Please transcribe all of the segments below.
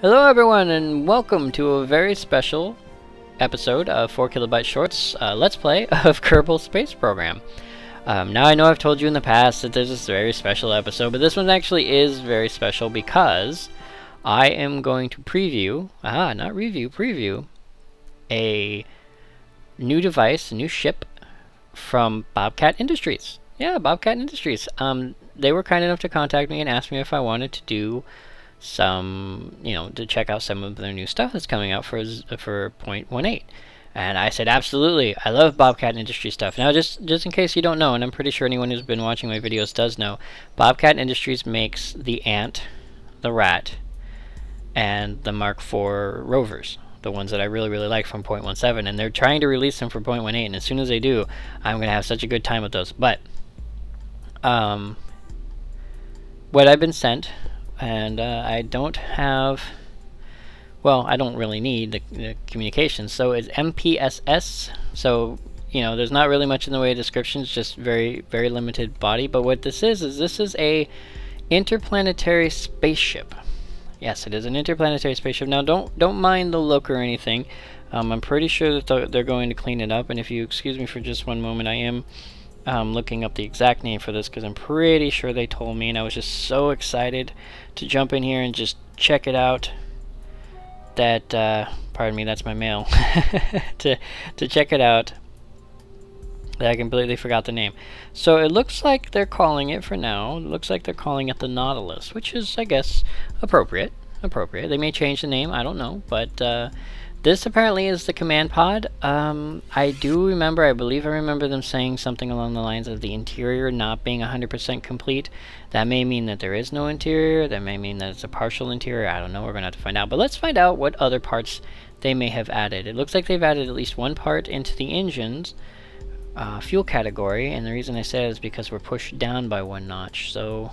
Hello everyone and welcome to a very special episode of 4KB Shorts Let's Play of Kerbal Space Program. Now I know I've told you in the past that there's this very special episode, but this one actually is very special because I am going to preview, preview a new device, a new ship from Bobcat Industries. Yeah, Bobcat Industries. They were kind enough to contact me and ask me if I wanted to do some, to check out some of their new stuff that's coming out for 0.18. And I said, absolutely, I love Bobcat Industries stuff. Now, just in case you don't know, and I'm pretty sure anyone who's been watching my videos does know, Bobcat Industries makes the Ant, the Rat, and the Mark IV rovers. The ones that I really, really like from 0.17. And they're trying to release them for 0.18. And as soon as they do, I'm going to have such a good time with those. But, what I've been sent, and I don't have, well, I don't really need the communications, so it's MPSS, so there's not really much in the way of descriptions, just very, very limited body. But what this is a interplanetary spaceship. Yes, it is an interplanetary spaceship. Now don't mind the look or anything. I'm pretty sure that they're going to clean it up, and if you excuse me for just one moment, I am looking up the exact name for this because I'm pretty sure they told me, and I was just so excited to jump in here and just check it out that, pardon me, that's my mail, to check it out, that I completely forgot the name. So it looks like they're calling it, for now, it looks like they're calling it the Nautilus, which is, I guess, appropriate. They may change the name, I don't know, but this apparently is the command pod. I believe I remember them saying something along the lines of the interior not being 100% complete. That may mean that there is no interior, that may mean that it's a partial interior, I don't know, we're going to have to find out. But let's find out what other parts they may have added. It looks like they've added at least one part into the engines, fuel category, and the reason I say it is because we're pushed down by one notch. So,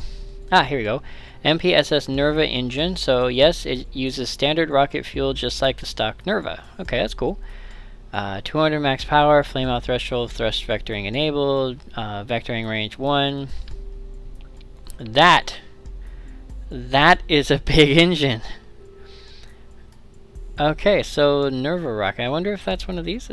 here we go. MPSS Nerva engine. So yes, it uses standard rocket fuel just like the stock Nerva. Okay, that's cool. 200 max power, flame out threshold, thrust vectoring enabled, vectoring range 1. That is a big engine. Okay, so Nerva rocket. I wonder if that's one of these,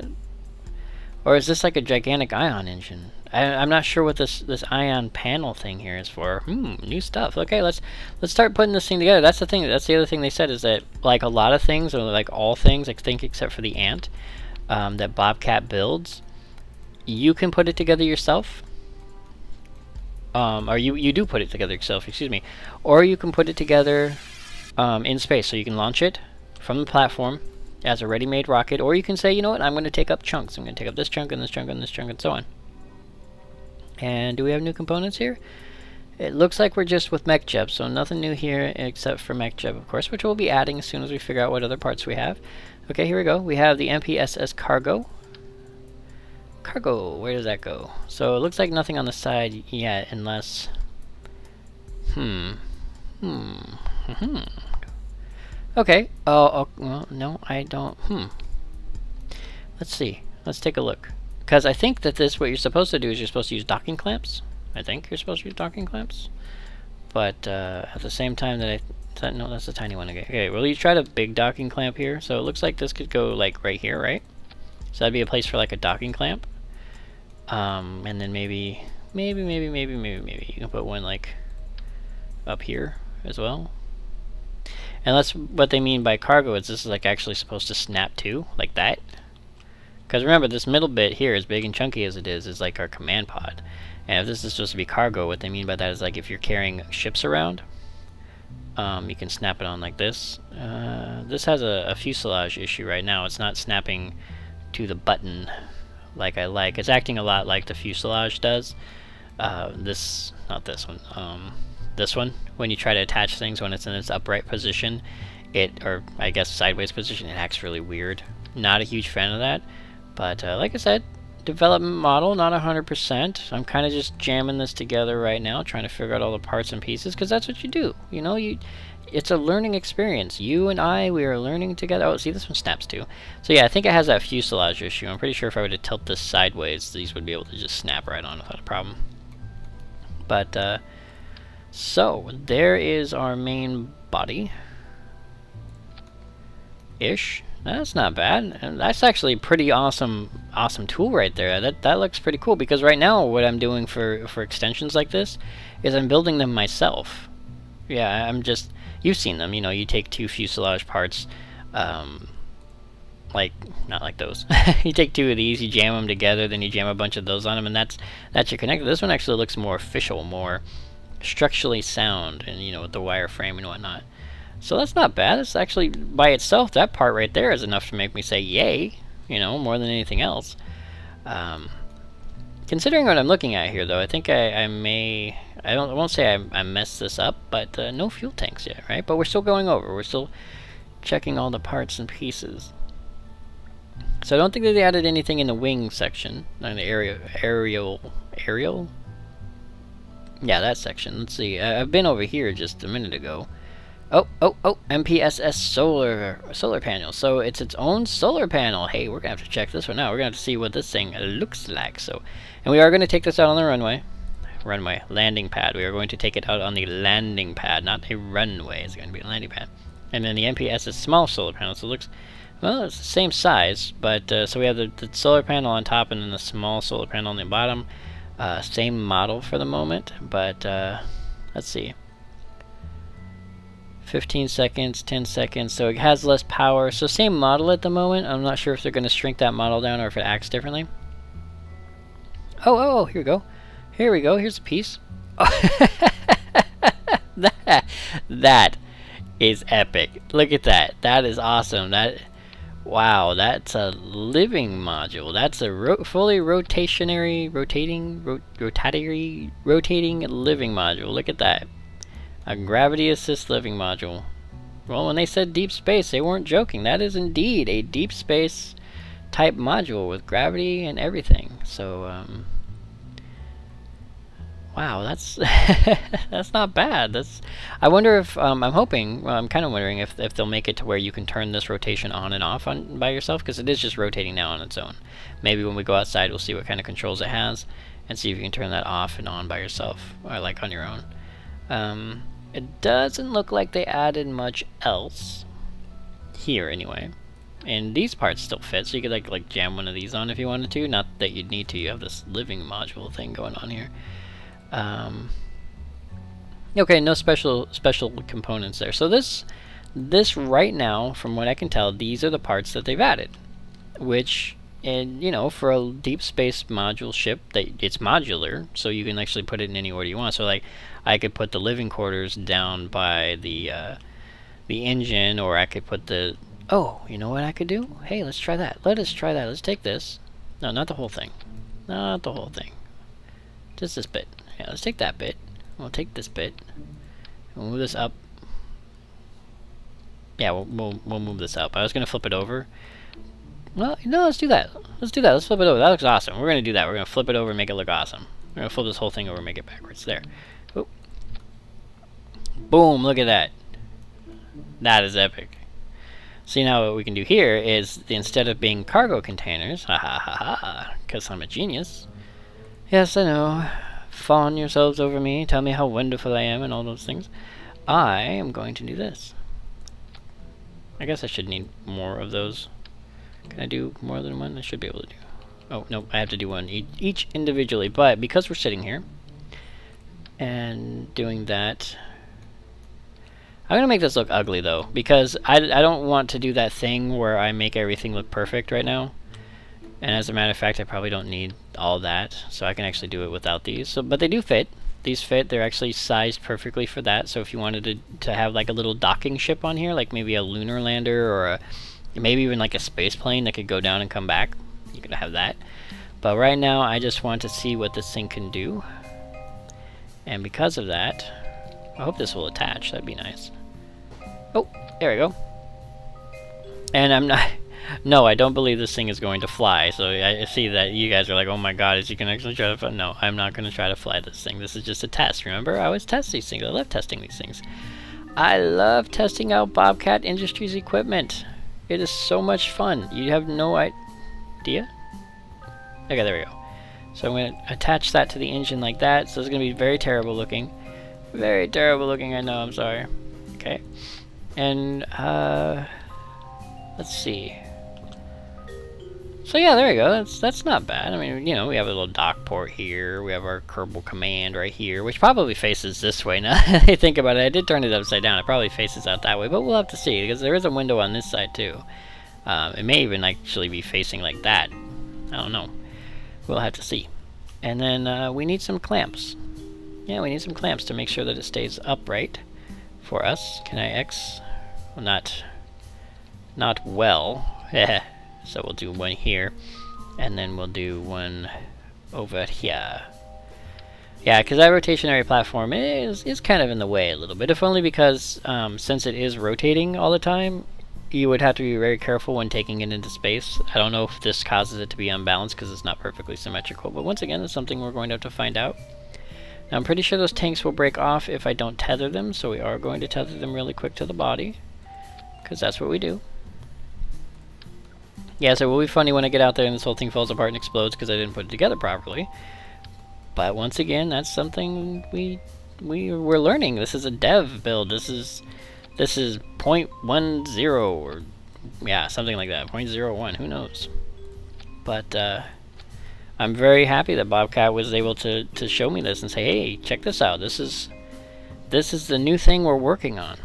or is this like a gigantic ion engine? I'm not sure what this ion panel thing here is for. New stuff. Okay, let's start putting this thing together. That's the thing. That's the other thing they said, is that like a lot of things, or like all things, I think except for the Ant, that Bobcat builds, you can put it together yourself. Or you do put it together yourself. Excuse me. Or you can put it together in space, so you can launch it from the platform as a ready-made rocket, or you can say, you know what, I'm going to take up chunks. I'm going to take up this chunk and this chunk and this chunk and so on. And do we have new components here? It looks like we're just with MechJeb, so nothing new here except for MechJeb, of course, which we'll be adding as soon as we figure out what other parts we have. Okay, here we go. We have the MPSS cargo. Cargo, where does that go? So it looks like nothing on the side yet, unless... Okay, well, no, I don't, Let's see. Let's take a look. Because I think that what you're supposed to do is you're supposed to use docking clamps. I think you're supposed to use docking clamps. But at the same time no, that's a tiny one again. Okay, well, you tried a big docking clamp here. So it looks like this could go like right here, right? So that'd be a place for like a docking clamp. And then maybe you can put one like up here as well. And that's what they mean by cargo, is this is like actually supposed to snap to, like that. Because remember, this middle bit here, as big and chunky as it is like our command pod. And if this is supposed to be cargo, what they mean by that is like if you're carrying ships around, you can snap it on like this. This has a fuselage issue right now. It's not snapping to the button like I like. It's acting a lot like the fuselage does. Not this one. This one, when you try to attach things when it's in its upright position, or I guess sideways position, it acts really weird. Not a huge fan of that. But like I said, development model, not 100%. I'm kind of just jamming this together right now, trying to figure out all the parts and pieces, because that's what you do. It's a learning experience. You and I, we are learning together. Oh, see, this one snaps too. So yeah, I think it has that fuselage issue. I'm pretty sure if I were to tilt this sideways, these would be able to just snap right on without a problem. But, so, there is our main body. ish. That's not bad. And that's actually a pretty awesome tool right there. That looks pretty cool, because right now what I'm doing for extensions like this is I'm building them myself. Yeah, I'm just, you've seen them, you know, you take 2 fuselage parts, like, not like those. You take 2 of these, you jam them together, then you jam a bunch of those on them, and that's your connector. This one actually looks more official, more structurally sound, and you know, with the wireframe and whatnot. So that's not bad. It's actually, by itself, that part right there is enough to make me say yay, you know, more than anything else. Considering what I'm looking at here, though, I think I won't say I messed this up, but no fuel tanks yet, right? But we're still going over. We're still checking all the parts and pieces. So I don't think that they added anything in the wing section, in the aerial? Yeah, that section. Let's see. I've been over here just a minute ago. Oh, MPSS solar panel. So it's its own solar panel. Hey, we're gonna have to check this one out. We're gonna have to see what this thing looks like. So, and we are gonna take this out on the landing pad. We are going to take it out on the landing pad, not a runway. It's going to be a landing pad. And then the MPSS small solar panel. So it looks, well, it's the same size, but so we have the solar panel on top and then the small solar panel on the bottom. Same model for the moment, but let's see. 15 seconds, 10 seconds, so it has less power. So same model at the moment. I'm not sure if they're going to shrink that model down or if it acts differently. Oh, here we go. Here we go. Here's a piece. That is epic. Look at that. That is awesome. Wow, that's a living module. That's a fully rotating living module. Look at that. A gravity assist living module. Well, when they said deep space, they weren't joking. That is indeed a deep space type module with gravity and everything. So, wow, that's that's not bad. I wonder if I'm hoping. Well, I'm kind of wondering if they'll make it to where you can turn this rotation on and off by yourself, because it is just rotating now on its own. Maybe when we go outside, we'll see what kind of controls it has and see if you can turn that off and on by yourself, or like on your own. It doesn't look like they added much else here anyway, and these parts still fit, so you could like jam one of these on if you wanted to. Not that you'd need to. You have this living module thing going on here. Okay, no special components there. So this right now, from what I can tell, these are the parts that they've added, which, and you know, for a deep space module ship, it's modular, so you can actually put it in any order you want. So like, I could put the living quarters down by the engine, or I could put the, oh, you know what I could do? Hey, let's try that. Let us try that. Let's take this. No, not the whole thing. Not the whole thing. Just this bit. Yeah, let's take that bit. We'll take this bit. We'll move this up. Yeah, we'll move this up. I was gonna flip it over. Well, no, let's do that. Let's do that. Let's flip it over. That looks awesome. We're gonna do that. We're gonna flip it over and make it look awesome. We're gonna flip this whole thing over and make it backwards. There. Oh. Boom! Look at that. That is epic. See, now what we can do here is, instead of being cargo containers, because I'm a genius. Yes, I know. Fawn yourselves over me, tell me how wonderful I am, and all those things. I am going to do this. I guess I should need more of those. Can I do more than one? I should be able to do. Oh, no, I have to do one each individually, but because we're sitting here and doing that, I'm going to make this look ugly, though, because I don't want to do that thing where I make everything look perfect right now. And as a matter of fact, I probably don't need all that, so I can actually do it without these. So, but they do fit. These fit. They're actually sized perfectly for that. So if you wanted to have like a little docking ship on here, like maybe a lunar lander, or maybe even like a space plane that could go down and come back, you could have that. But right now, I just want to see what this thing can do. And because of that, I hope this will attach. That'd be nice. Oh, there we go. And I'm not... No, I don't believe this thing is going to fly. So I see that you guys are like, oh my god, is he going to actually try to fly? No, I'm not going to try to fly this thing. This is just a test, remember? I always test these things. I love testing these things. I love testing out Bobcat Industries equipment. It is so much fun. You have no idea? Okay, there we go. So I'm going to attach that to the engine like that. So it's going to be very terrible looking. Very terrible looking, I know, I'm sorry. Okay. And, Let's see. So yeah, there you go. That's not bad. I mean, you know, we have a little dock port here. We have our Kerbal command right here, which probably faces this way. Now that I think about it, I did turn it upside down. It probably faces out that way, but we'll have to see because there is a window on this side too. It may even actually be facing like that. I don't know. We'll have to see. And then we need some clamps. Yeah, we need some clamps to make sure that it stays upright for us. Can I X? Well, not well. So we'll do one here, and then we'll do one over here. Yeah, because that rotationary platform is kind of in the way a little bit, if only because since it is rotating all the time, you would have to be very careful when taking it into space. I don't know if this causes it to be unbalanced because it's not perfectly symmetrical, but once again, it's something we're going to have to find out. Now, I'm pretty sure those tanks will break off if I don't tether them, so we are going to tether them really quick to the body, because that's what we do. Yeah, so it will be funny when I get out there and this whole thing falls apart and explodes because I didn't put it together properly. But once again, that's something we're learning. This is a dev build. This is 0.10 or yeah, something like that. 0.01. Who knows? But I'm very happy that Bobcat was able to show me this and say, hey, check this out. This is the new thing we're working on.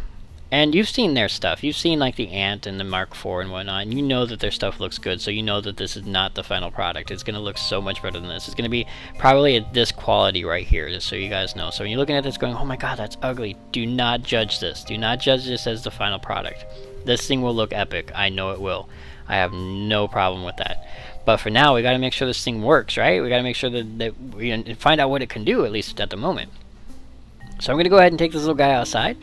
And you've seen their stuff. You've seen like the Ant and the Mark IV and whatnot, and you know that their stuff looks good, so you know that this is not the final product. It's going to look so much better than this. It's going to be probably at this quality right here, just so you guys know. So when you're looking at this going, oh my god, that's ugly, do not judge this. Do not judge this as the final product. This thing will look epic. I know it will. I have no problem with that. But for now, we got to make sure this thing works, right? We got to make sure that we find out what it can do, at least at the moment. So I'm going to go ahead and take this little guy outside.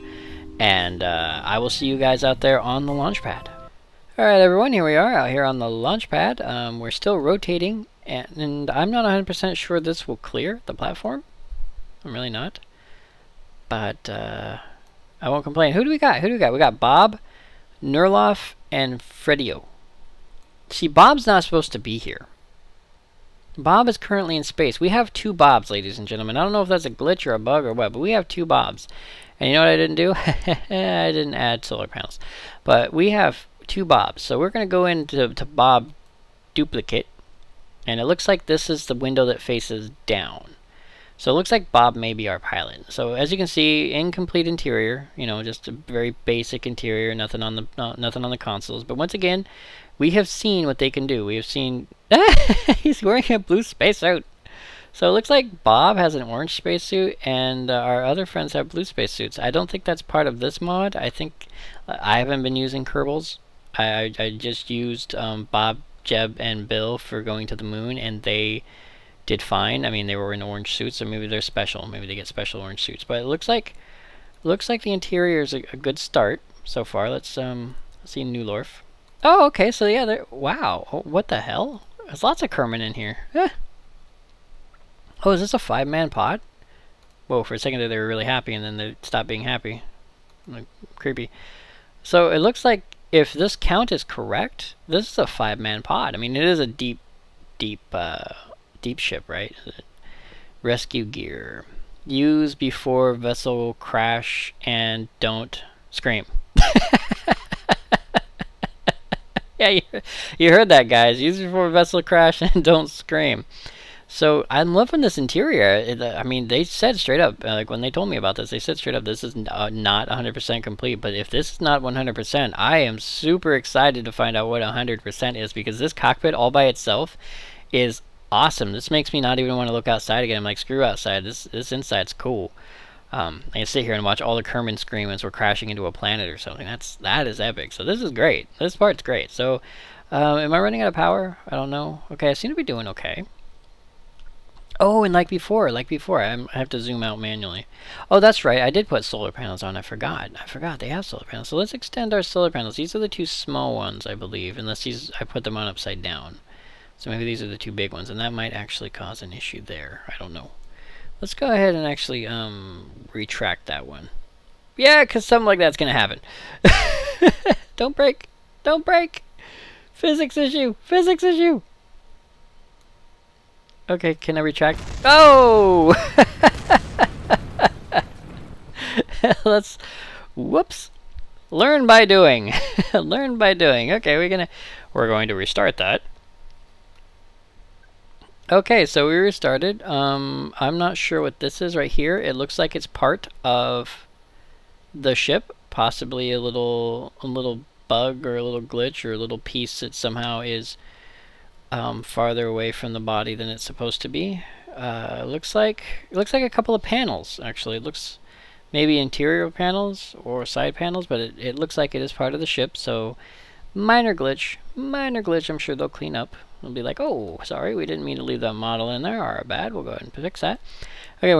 And I will see you guys out there on the launch pad. Alright everyone, here we are out here on the launch pad. We're still rotating, and I'm not 100% sure this will clear the platform. I'm really not. But I won't complain. Who do we got? We got Bob, Nerloff, and Fredio. See, Bob's not supposed to be here. Bob is currently in space. We have two Bobs, ladies and gentlemen. I don't know if that's a glitch or a bug or what, but we have two Bobs. And you know what I didn't do? I didn't add solar panels. But we have two Bobs. So we're going to go into Bob duplicate. And it looks like this is the window that faces down. So it looks like Bob may be our pilot. So as you can see, incomplete interior. You know, just a very basic interior. Nothing on the consoles. But once again, we have seen what they can do. We have seen... He's wearing a blue spacesuit. So it looks like Bob has an orange spacesuit, and our other friends have blue spacesuits. I don't think that's part of this mod. I think I haven't been using Kerbals. I just used Bob, Jeb, and Bill for going to the moon, and they did fine. I mean, they were in orange suits, so maybe they're special. Maybe they get special orange suits. But it looks like the interior is a good start so far. Let's see Newlorf. Oh, okay. So yeah, wow. Oh, what the hell? There's lots of Kerman in here. Oh, is this a 5-man pod? Whoa, for a second there they were really happy and then they stopped being happy. Like, creepy. So it looks like if this count is correct, this is a 5-man pod. I mean, it is a deep ship, right? Rescue gear. Use before vessel crash and don't scream. Yeah, you heard that, guys. Use before vessel crash and don't scream. So I'm loving this interior. I mean, they said straight up, like when they told me about this, they said straight up, this is not 100% complete. But if this is not 100%, I am super excited to find out what 100% is, because this cockpit all by itself is awesome. This makes me not even want to look outside again. I'm like, screw outside. This inside's cool. I can sit here and watch all the Kerman scream as we're crashing into a planet or something. That is epic. So this is great. This part's great. So am I running out of power? I don't know. Okay, I seem to be doing okay. Oh, and like before, I have to zoom out manually. Oh, that's right. I did put solar panels on. I forgot they have solar panels. So let's extend our solar panels. These are the two small ones, I believe, unless I put them on upside down. So maybe these are the two big ones, and that might actually cause an issue there. I don't know. Let's go ahead and actually retract that one. Yeah, because something like that's going to happen. Don't break. Don't break. Physics issue. Physics issue. Okay, can I retract? Oh! Let's... Whoops. Learn by doing. Learn by doing. Okay, we're going to restart that. Okay, so we restarted. I'm not sure what this is right here. It looks like it's part of the ship, possibly a little bug or a little glitch or a little piece that somehow is farther away from the body than it's supposed to be. It looks like a couple of panels actually. It looks maybe interior panels or side panels, but it looks like it is part of the ship. So minor glitch. I'm sure they'll clean up. They'll be like, oh, sorry, we didn't mean to leave that model in there. Our bad. We'll go ahead and fix that. Okay,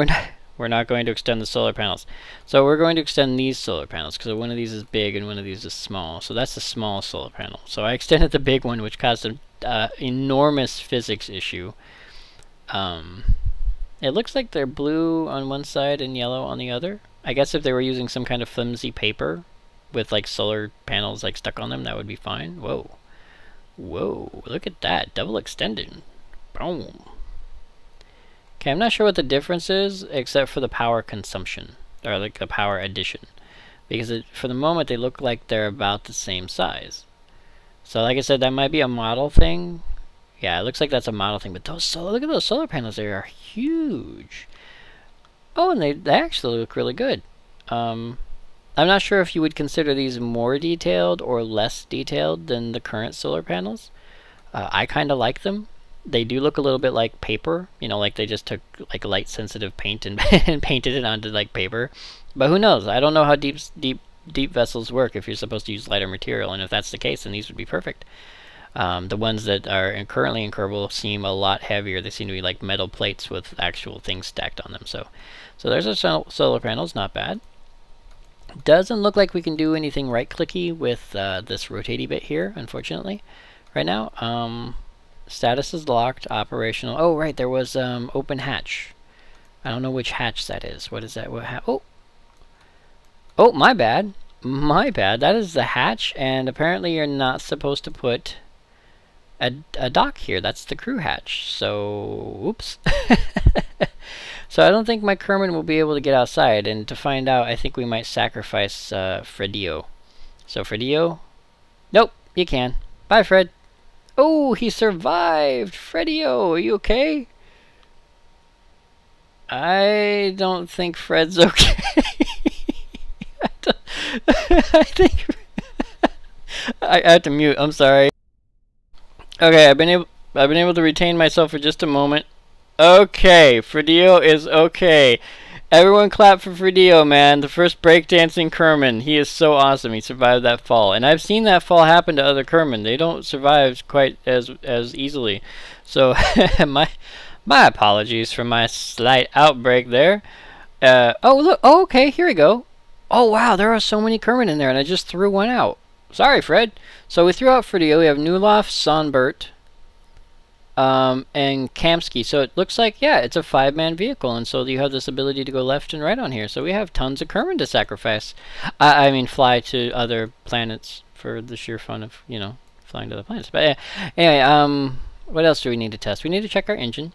we're not going to extend the solar panels. So we're going to extend these solar panels because one of these is big and one of these is small. So that's the small solar panel. So I extended the big one, which caused an enormous physics issue. It looks like they're blue on one side and yellow on the other. I guess if they were using some kind of flimsy paper with like solar panels like stuck on them, that would be fine. Whoa. Whoa, look at that. Double extended. Boom. Okay, I'm not sure what the difference is except for the power consumption, or like the power addition. Because for the moment they look like they're about the same size. So like I said, that might be a model thing. Yeah, it looks like that's a model thing, but look at those solar panels. They are huge. Oh, and they actually look really good. I'm not sure if you would consider these more detailed or less detailed than the current solar panels. I kind of like them. They do look a little bit like paper, you know, like they just took like light sensitive paint and, and painted it onto like paper. But who knows? I don't know how deep vessels work if you're supposed to use lighter material, and if that's the case, then these would be perfect. The ones that are currently in Kerbal seem a lot heavier. They seem to be like metal plates with actual things stacked on them. So there's our solar panels, not bad. Doesn't look like we can do anything right-clicky with this rotating bit here, unfortunately, right now. Status is locked, operational. Oh, right, there was open hatch. I don't know which hatch that is. What is that? Oh, my bad. My bad. That is the hatch, and apparently you're not supposed to put a dock here. That's the crew hatch. So, oops. So I don't think my Kerman will be able to get outside, and to find out, I think we might sacrifice Fredio. So Fredio? Nope, you can. Bye, Fred. Oh, he survived! Fredio, are you okay? I don't think Fred's okay. I think I had to mute. I'm sorry. Okay, I've been able to retain myself for just a moment. Okay, Fredio is okay. Everyone clap for Fredio, man. The first breakdancing Kerman. He is so awesome. He survived that fall. And I've seen that fall happen to other Kerman. They don't survive quite as easily. So my apologies for my slight outbreak there. Oh, look. Oh, okay, here we go. Oh, wow, there are so many Kerman in there, and I just threw one out. Sorry, Fred. So we threw out Fredio. We have Newloff, Sonbert, and Kamsky. So it looks like, yeah, it's a 5-man vehicle, and so you have this ability to go left and right on here. So we have tons of Kerman to sacrifice. I mean, fly to other planets for the sheer fun of, you know, flying to other planets. But anyway, what else do we need to test? We need to check our engine.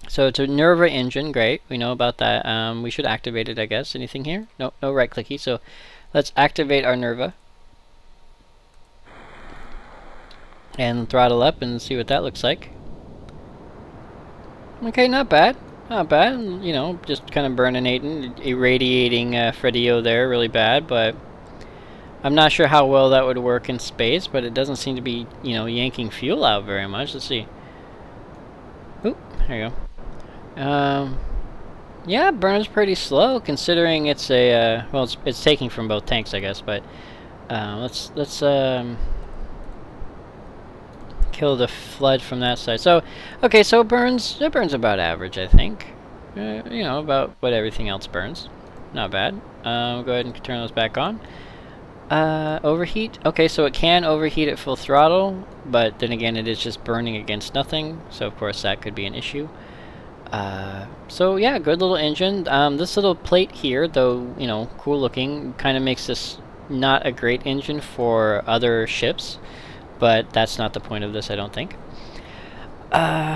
So it's a Nerva engine, great. We know about that. We should activate it, I guess. Anything here? No right-clicky. So let's activate our Nerva. And throttle up and see what that looks like. Okay, not bad. Not bad. You know, just kind of irradiating Fredio there really bad, but I'm not sure how well that would work in space, but it doesn't seem to be, you know, yanking fuel out very much. Let's see. Oop, there you go. Yeah, it burns pretty slow considering it's a, well, it's taking from both tanks, I guess, but let's kill the flood from that side. So, okay, so it burns about average, I think. You know, about what everything else burns. Not bad. We'll go ahead and turn those back on. Overheat. Okay, so it can overheat at full throttle, but then again, it is just burning against nothing, so of course that could be an issue. So yeah, good little engine. This little plate here, though, you know, cool looking, kind of makes this not a great engine for other ships, but that's not the point of this, I don't think.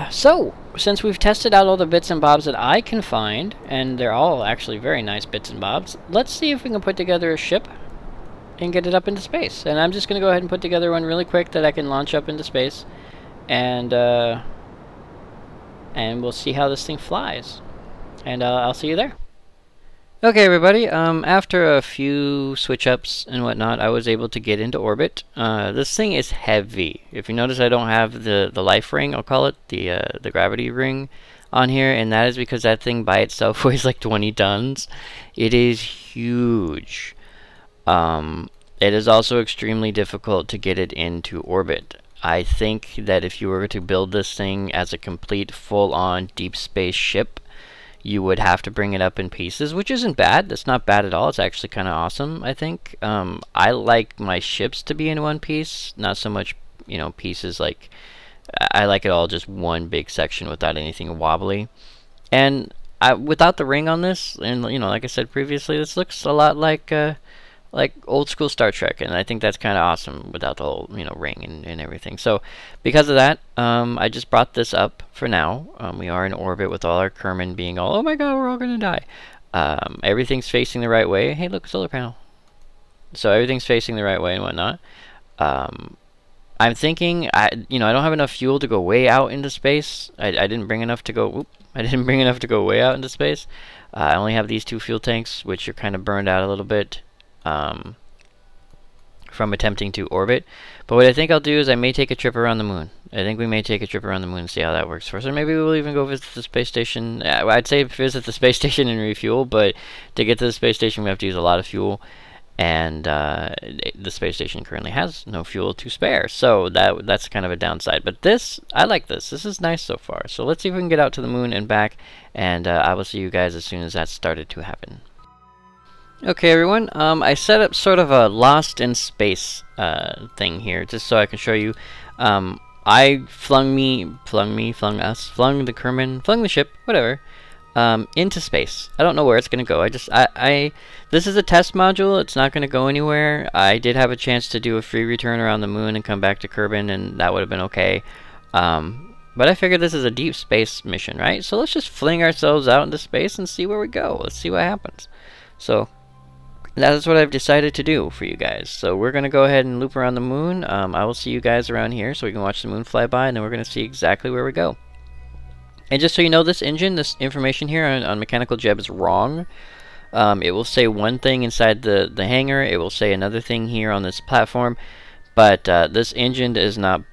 So, since we've tested out all the bits and bobs that I can find, and they're all actually very nice bits and bobs, let's see if we can put together a ship and get it up into space. And I'm just going to go ahead and put together one really quick that I can launch up into space, and we'll see how this thing flies. And I'll see you there. Okay, everybody, after a few switch-ups and whatnot, I was able to get into orbit. This thing is heavy. If you notice, I don't have the life ring, I'll call it, the gravity ring on here, and that is because that thing by itself weighs like 20 tons. It is huge. It is also extremely difficult to get it into orbit. I think that if you were to build this thing as a complete, full-on deep space ship, you would have to bring it up in pieces, which isn't bad. That's not bad at all. It's actually kind of awesome, I think. I like my ships to be in one piece, not so much, you know, pieces like... I like it all just one big section without anything wobbly. And without the ring on this, and you know, like I said previously, this looks a lot like old school Star Trek, and I think that's kind of awesome without the whole, you know, ring and everything. So because of that, I just brought this up for now. We are in orbit with all our Kerman being all, oh my god, we're all gonna die. Everything's facing the right way. Hey, look, a solar panel. So everything's facing the right way and whatnot. I'm thinking, I don't have enough fuel to go way out into space. I didn't bring enough to go. I didn't bring enough to go way out into space. I only have these 2 fuel tanks, which are kind of burned out a little bit from attempting to orbit. But what I think I'll do is I may take a trip around the moon. I think we may take a trip around the moon and see how that works for us. Or maybe we'll even go visit the space station. I'd say visit the space station and refuel, but to get to the space station we have to use a lot of fuel. And the space station currently has no fuel to spare, so that's kind of a downside. But this, I like this. This is nice so far. So let's see if we can get out to the moon and back, and I will see you guys as soon as that's started to happen. Okay, everyone. I set up sort of a Lost in Space thing here, just so I can show you. I flung the Kerman, flung the ship, whatever. Into space. I don't know where it's gonna go. This is a test module. It's not gonna go anywhere. I did have a chance to do a free return around the moon and come back to Kerbin, and that would have been okay. But I figured this is a deep space mission, right? So let's just fling ourselves out into space and see where we go. Let's see what happens. So that is what I've decided to do for you guys. So we're gonna go ahead and loop around the moon. I will see you guys around here so we can watch the moon fly by, and then we're gonna see exactly where we go. And just so you know, this engine, this information here on Mechanical Jeb is wrong. It will say one thing inside the hangar. It will say another thing here on this platform. But this engine does not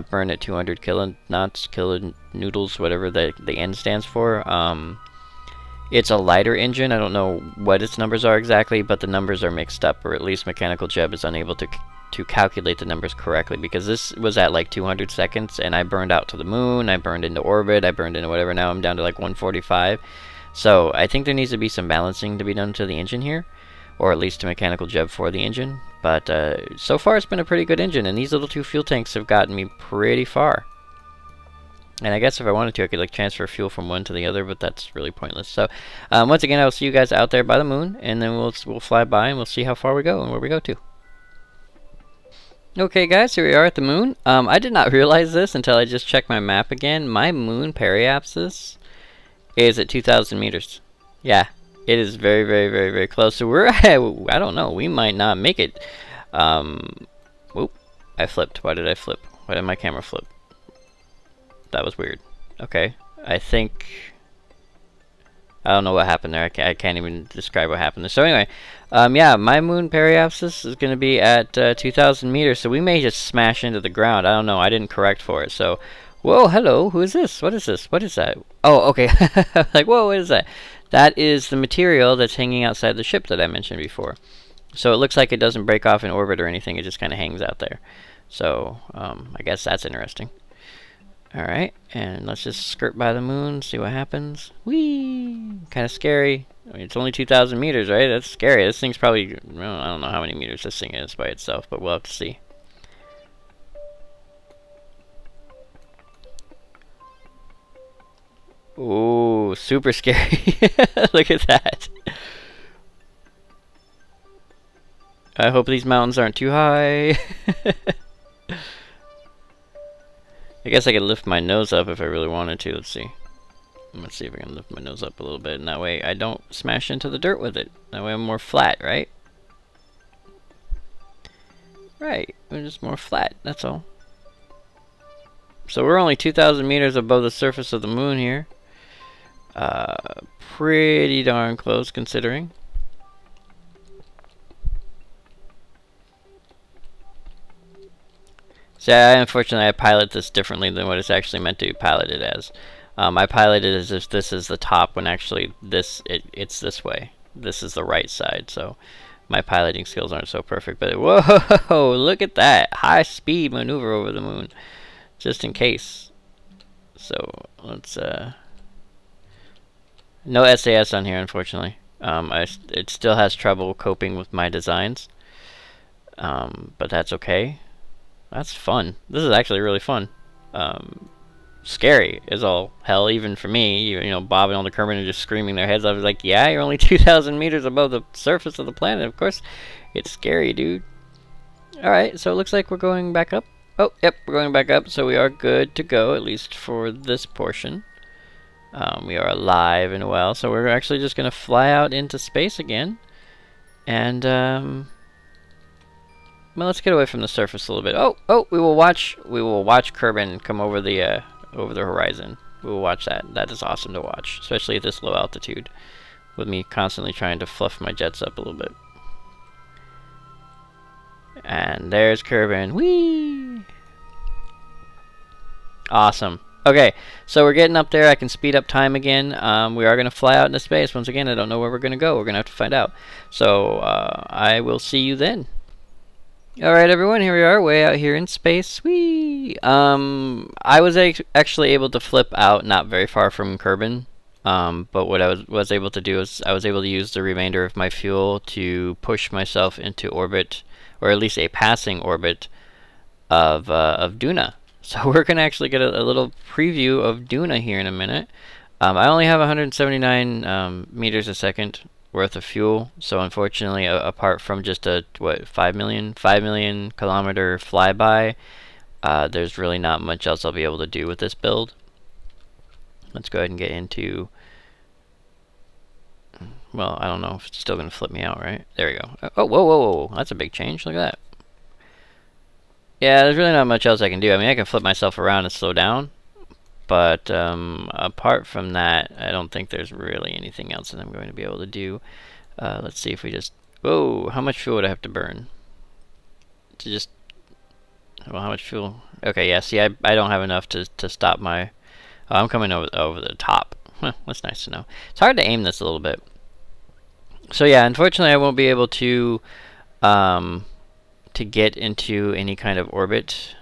burn at 200 kilonewtons, whatever the N stands for. It's a lighter engine. I don't know what its numbers are exactly, but the numbers are mixed up, or at least Mechanical Jeb is unable to calculate the numbers correctly, because this was at like 200 seconds and I burned out to the moon, I burned into orbit, I burned into whatever. Now I'm down to like 145. So I think there needs to be some balancing to be done to the engine here, or at least to Mechanical Jeb for the engine. But so far it's been a pretty good engine, and these little 2 fuel tanks have gotten me pretty far. And I guess if I wanted to, I could like transfer fuel from one to the other, but that's really pointless. So once again, I'll see you guys out there by the moon, and then we'll fly by and we'll see how far we go and where we go to. Okay guys, here we are at the moon. I did not realize this until I just checked my map again. My moon, Periapsis, is at 2,000 meters. Yeah, it is very, very, very, very close. So we're at, I don't know, we might not make it. Whoop, I flipped. Why did I flip? Why did my camera flip? That was weird. Okay, I think... I don't know what happened there. I can't even describe what happened there. So anyway, yeah, my moon Periapsis is going to be at 2,000 meters, so we may just smash into the ground. I don't know. I didn't correct for it. So, whoa, hello. Who is this? What is this? What is that? Oh, okay. Like, whoa, what is that? That is the material that's hanging outside the ship that I mentioned before. So it looks like it doesn't break off in orbit or anything. It just kind of hangs out there. So I guess that's interesting. Alright, and let's just skirt by the moon, see what happens. Whee! Kind of scary. I mean, it's only 2,000 meters, right? That's scary. This thing's probably, well, I don't know how many meters this thing is by itself, but we'll have to see. Ooh, super scary. Look at that. I hope these mountains aren't too high. I guess I could lift my nose up if I really wanted to. Let's see. Let's see if I can lift my nose up a little bit, and that way I don't smash into the dirt with it. That way I'm more flat, right? Right, we're just more flat, that's all. So we're only 2,000 meters above the surface of the moon here. Pretty darn close considering. So unfortunately I pilot this differently than what it's actually meant to be piloted as. I pilot it as if this is the top when actually it's this way. This is the right side, so my piloting skills aren't so perfect. But whoa, look at that high speed maneuver over the moon, just in case. So let's no SAS on here, unfortunately. It still has trouble coping with my designs, but that's okay. That's fun. This is actually really fun. Scary as all hell, even for me. You know, Bob and all the Kerbin are just screaming their heads off. It's like, yeah, you're only 2,000 meters above the surface of the planet. Of course, it's scary, dude. Alright, so it looks like we're going back up. Oh, yep, we're going back up, so we are good to go, at least for this portion. We are alive and well, so we're actually just going to fly out into space again. And, well, let's get away from the surface a little bit. Oh, we will watch Kerbin come over the horizon. We will watch that. That is awesome to watch, especially at this low altitude, with me constantly trying to fluff my jets up a little bit. And there's Kerbin. Whee! Awesome. Okay, so we're getting up there. I can speed up time again. We are going to fly out into space. Once again, I don't know where we're going to go. We're going to have to find out. So I will see you then. Alright everyone, here we are, way out here in space. Whee! I was actually able to flip out not very far from Kerbin. But what I was able to do is I was able to use the remainder of my fuel to push myself into orbit, or at least a passing orbit of Duna. So we're going to actually get a little preview of Duna here in a minute. I only have 179 meters a second worth of fuel, so unfortunately, apart from just a 5 million kilometer flyby, there's really not much else I'll be able to do with this build. Let's go ahead and get into, well, I don't know if it's still going to flip me out, right? There we go. Oh, whoa, that's a big change. Look at that. Yeah, there's really not much else I can do. I mean, I can flip myself around and slow down, but apart from that, I don't think there's really anything else that I'm going to be able to do. Let's see if we just... Whoa, how much fuel would I have to burn? To just... Well, how much fuel? Okay, yeah, see, I don't have enough to stop my... Oh, I'm coming over the top. Huh, that's nice to know. It's hard to aim this a little bit. So yeah, unfortunately I won't be able to get into any kind of orbit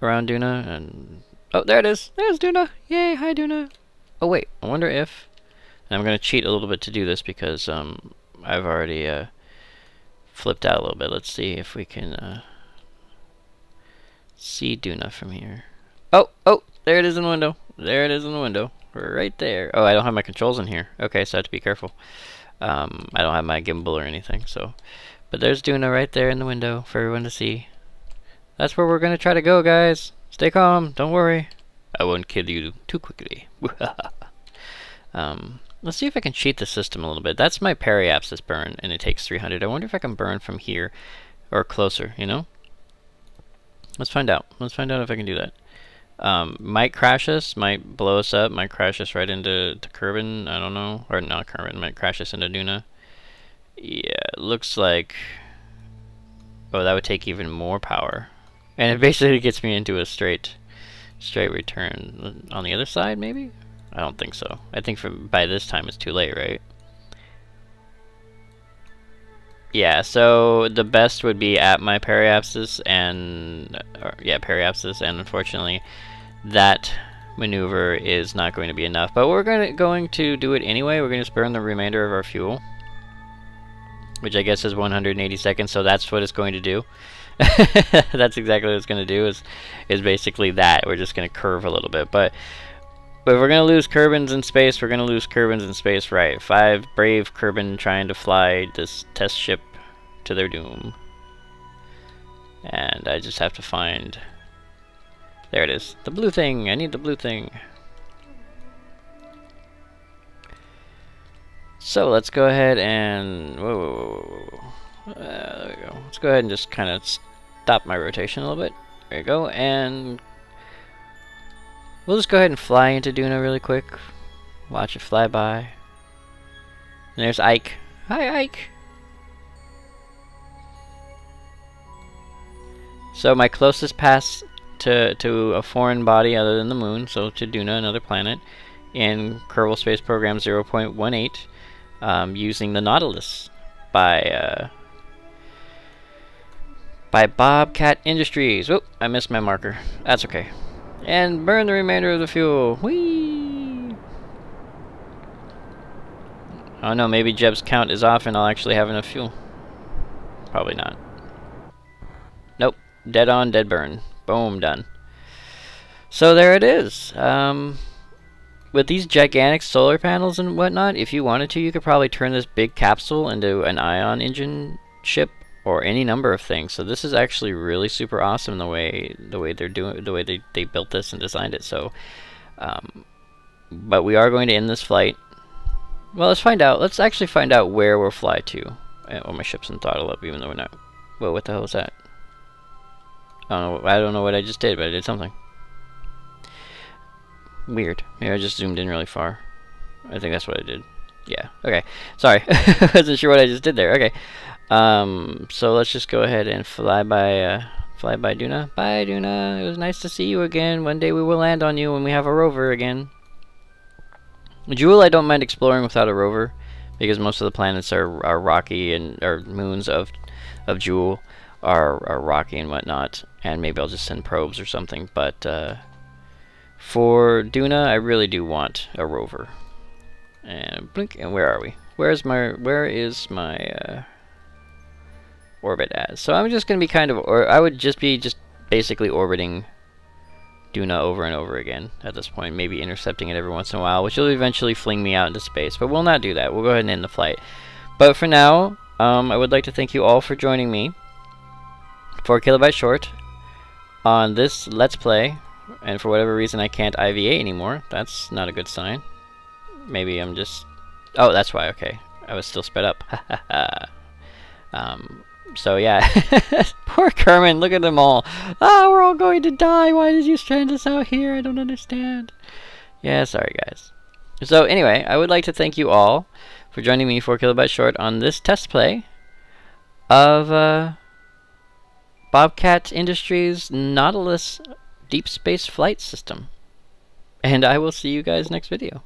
around Duna, and... Oh, there it is. There's Duna. Yay, hi Duna. Oh wait, I wonder if... And I'm going to cheat a little bit to do this because I've already flipped out a little bit. Let's see if we can see Duna from here. Oh, there it is in the window. There it is in the window. Right there. Oh, I don't have my controls in here. Okay, so I have to be careful. I don't have my gimbal or anything, so... But there's Duna right there in the window for everyone to see. That's where we're going to try to go, guys. Stay calm. Don't worry. I won't kill you too quickly. Let's see if I can cheat the system a little bit. That's my Periapsis Burn, and it takes 300. I wonder if I can burn from here or closer, you know? Let's find out. Let's find out if I can do that. Might crash us, might blow us up, might crash us right into Kerbin, I don't know. Or not Kerbin, might crash us into Duna. Yeah, it looks like... Oh, that would take even more power. And it basically gets me into a straight return. On the other side, maybe? I don't think so. I think by this time it's too late, right? Yeah, so the best would be at my Periapsis, and... Periapsis, and unfortunately that maneuver is not going to be enough. But we're going to do it anyway. We're going to just burn the remainder of our fuel, which I guess is 180 seconds, so that's what it's going to do. That's exactly what it's going to do, is basically that. We're just going to curve a little bit. But if we're going to lose Kerbins in space, we're going to lose Kerbins in space, right? 5 brave Kerbin trying to fly this test ship to their doom. And I just have to find... There it is. The blue thing! I need the blue thing. So let's go ahead and... Whoa. There we go. Let's go ahead and just kind of stop my rotation a little bit. There you go, and we'll just go ahead and fly into Duna really quick. Watch it fly by. And there's Ike. Hi, Ike! So my closest pass to a foreign body other than the moon, so to Duna, another planet, in Kerbal Space Program 0.18, using the Nautilus by Bobcat Industries. Oh, I missed my marker. That's okay. And burn the remainder of the fuel. Whee! Oh no, maybe Jeb's count is off and I'll actually have enough fuel. Probably not. Nope. Dead on, dead burn. Boom, done. So there it is. With these gigantic solar panels and whatnot, if you wanted to, you could probably turn this big capsule into an ion engine ship or any number of things. So this is actually really super awesome the way they're doing, the way they built this and designed it. So, but we are going to end this flight. Well, let's find out. Let's actually find out where we'll fly to. Oh, my ship's in throttle up, even though we're not. Well, what the hell is that? I don't know what I just did, but I did something. Weird. Maybe I just zoomed in really far. I think that's what I did. Yeah. Okay. Sorry. I wasn't sure what I just did there. Okay. So let's just go ahead and fly by Duna. Bye, Duna. It was nice to see you again. One day we will land on you when we have a rover again. Jewel, I don't mind exploring without a rover, because most of the planets are rocky, and or moons of Jewel are rocky and whatnot. And maybe I'll just send probes or something. But for Duna, I really do want a rover. And blink. And where are we? Where is my orbit at? So I'm just gonna be kind of, or I would just be basically orbiting Duna over and over again at this point. Maybe intercepting it every once in a while, which will eventually fling me out into space. But we'll not do that. We'll go ahead and end the flight. But for now, I would like to thank you all for joining me for 4KB Short on this Let's Play. And for whatever reason I can't IVA anymore. That's not a good sign. Maybe I'm just... Oh, that's why, okay. I was still sped up. So yeah. Poor Kerman, look at them all. Ah, we're all going to die. Why did you strand us out here? I don't understand. Yeah, sorry guys. So anyway, I would like to thank you all for joining me 4KB Short on this test play of Bobcat Industries Nautilus Deep Space Flight System. And I will see you guys next video.